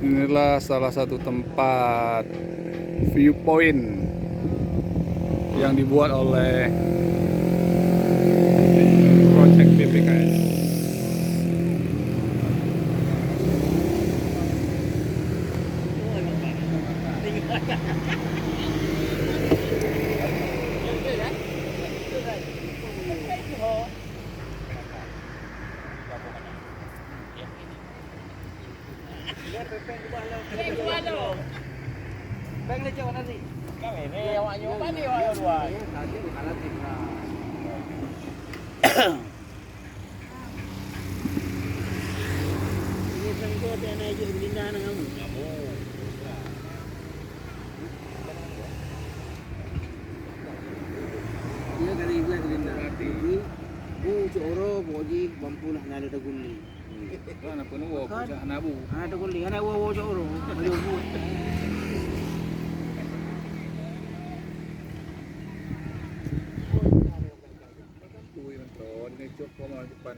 Inilah salah satu tempat viewpoint yang dibuat oleh Project BPKS. Dia kali dia gelinda. Ini bu coro boji bampu lah nalo da gulli. Kan apa nu wo bocah nabu. Da gulli ana wo coro. Ayo bu. Kuwi mentron ngecuk pemon depan.